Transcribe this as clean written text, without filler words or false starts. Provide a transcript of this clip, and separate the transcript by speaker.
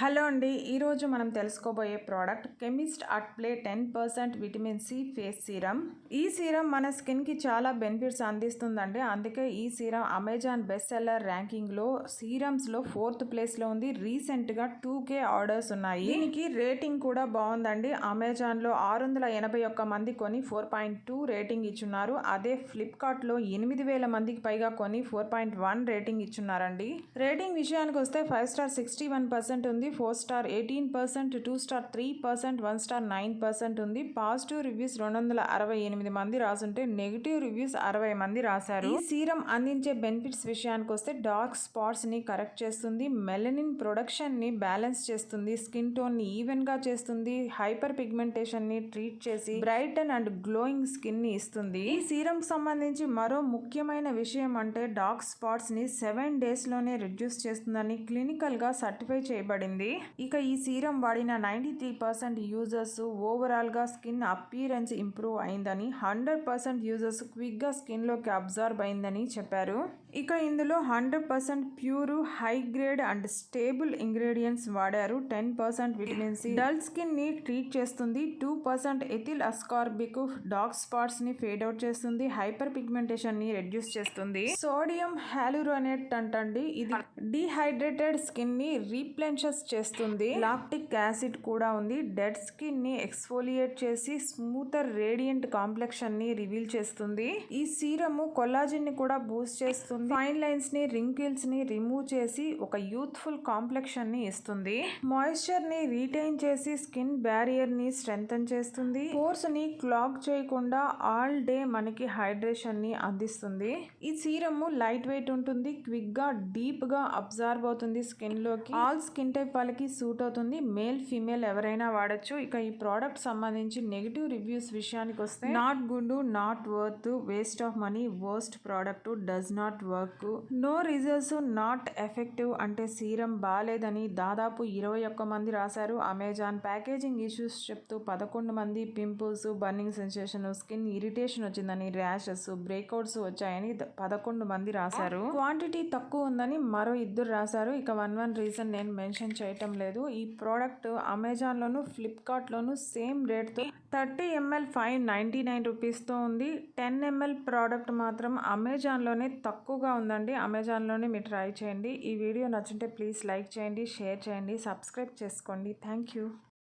Speaker 1: Hello అండి, ఈరోజు మనం తెలుసుకోబోయే product chemist at play 10% vitamin C face serum. ఈ సీరం మన స్కిన్కి చాలా బెనిఫిట్స్ అందిస్తుందండి. అందుకే ఈ సీరం అమెజాన్ బెస్ట్ సెల్లర్ ర్యాంకింగ్లో సీరమ్స్లో 4th ప్లేస్లో ఉంది. రీసెంట్గా 2K ఆర్డర్స్ ఉన్నాయి. దీనికి రేటింగ్ కూడా బాగుందండి. అమెజాన్లో 681 మంది కొని 4.2 రేటింగ్ ఇచ్చున్నారు. అదే ఫ్లిప్కార్ట్లో 8,000 మందికి పైగా కొని 4.1 రేటింగ్ ఇచ్చున్నారండి. రేటింగ్ విషయానికి వస్తే 5 స్టార్ 61% ఉంది, 4 స్టార్ 18%, 2 స్టార్ 3%, 1 స్టార్ 9% ఉంది. పాజిటివ్ రివ్యూస్ 268 మంది రాసుంటే నెగిటివ్ రివ్యూస్ 60 మంది రాశారు. ఈ సీరం అందించే బెనిఫిట్స్ విషయానికి వస్తే డార్క్ స్పాట్స్ ని కరెక్ట్ చేస్తుంది, మెలనిన్ ప్రొడక్షన్ ని బ్యాలెన్స్ చేస్తుంది, స్కిన్ టోన్ ని ఈవెన్ గా చేస్తుంది, హైపర్ పిగ్మెంటేషన్ ని ట్రీట్ చేసి బ్రైటన్ అండ్ గ్లోయింగ్ స్కిన్ ని ఇస్తుంది. ఈ సీరం సంబంధించి మరో ముఖ్యమైన విషయం అంటే డార్క్ స్పాట్స్ ని 7 days లోనే రిడ్యూస్ చేస్తుందని క్లినికల్ గా సర్టిఫై చేయబడింది. ఇక ఈ సీరం వాడిన 93% యూజర్స్ ఓవరాల్ గా స్కిన్ అపియరెన్స్ ఇంప్రూవ్ అయిందని, 100% యూజర్స్ క్విక్ గా స్కిన్ లోకి అబ్జర్వ్ అయిందని చెప్పారు. ఇక ఇందులో 100% pure high grade and stable ingredients వాడారు. 10% విటమిన్ సి డల్ స్కిన్ ని ట్రీట్ చేస్తుంది, 2% ఎథిల్ అస్కార్బిక్ డార్క్ స్పాట్స్ ని ఫేడ్ అవుట్ చేస్తుంది, హైపర్ పిగ్మెంటేషన్ ని రెడ్యూస్ చేస్తుంది. సోడియం హ్యాలురోనేట్ అంటండి, ఇది డిహైడ్రేటెడ్ స్కిన్ ని రీప్లెన్షెస్ చేస్తుంది. లాక్టిక్ యాసిడ్ కూడా ఉంది, డెడ్ స్కిన్ ని ఎక్స్ఫోలియేట్ చేసి స్మూతర్ రేడియంట్ కాంప్లెక్షన్ ని రివీల్ చేస్తుంది. ఈ సీరము కొల్లాజిన్ ని కూడా బూస్ట్ చేస్తుంది, ఫైన్ లైన్స్ ని రింకిల్స్ ని రిమూవ్ చేసి ఒక యూత్ఫుల్ కాంప్లెక్షన్ ని ఇస్తుంది, మాయిశ్చర్ ని రీటైన్ చేసి స్కిన్ బ్యారియర్ ని స్ట్రెంథెన్ చేస్తుంది, పోర్స్ ని క్లాగ్ చేయకుండా ఆల్ డే మనకి హైడ్రేషన్ ని అందిస్తుంది. ఈ సీరము లైట్ వెయిట్ ఉంటుంది, క్విక్ గా డీప్ గా అబ్జర్వ్ అవుతుంది స్కిన్ లోకి. ఆల్ స్కిన్ టైప్ వాళ్ళకి సూట్ అవుతుంది, మేల్ ఫీమేల్ ఎవరైనా వాడచ్చు. ఇక ఈ ప్రోడక్ట్ సంబంధించి నెగిటివ్ రివ్యూస్ విషయానికి వస్తే not good, not worth, waste of money, worst product, does not work, no results, not effective అంటే సీరం బాలేదని దాదాపు 21 మంది రాశారు. అమెజాన్ ప్యాకేజింగ్ ఇష్యూస్ చెప్తూ 11 మంది pimples, burning sensation, skin irritation వచ్చిందని, ర్యాషెస్, బ్రేక్అవుట్స్ వచ్చాయని 11 మంది రాశారు. క్వాంటిటీ తక్కువ ఉందని మరో 2 రాశారు. ఇక 1 రీజన్ నేను మెన్షన్ చేయటం లేదు. ఈ ప్రోడక్ట్ అమెజాన్లోను ఫ్లిప్కార్ట్లోను సేమ్ రేట్తో 30 ml 599 రూపీస్తో ఉంది. 10 ml ప్రోడక్ట్ మాత్రం అమెజాన్లోనే తక్కువగా ఉందండి. అమెజాన్లోనే మీరు ట్రై చేయండి. ఈ వీడియో నచ్చుంటే ప్లీజ్ లైక్ చేయండి, షేర్ చేయండి, సబ్స్క్రైబ్ చేసుకోండి. Thank you.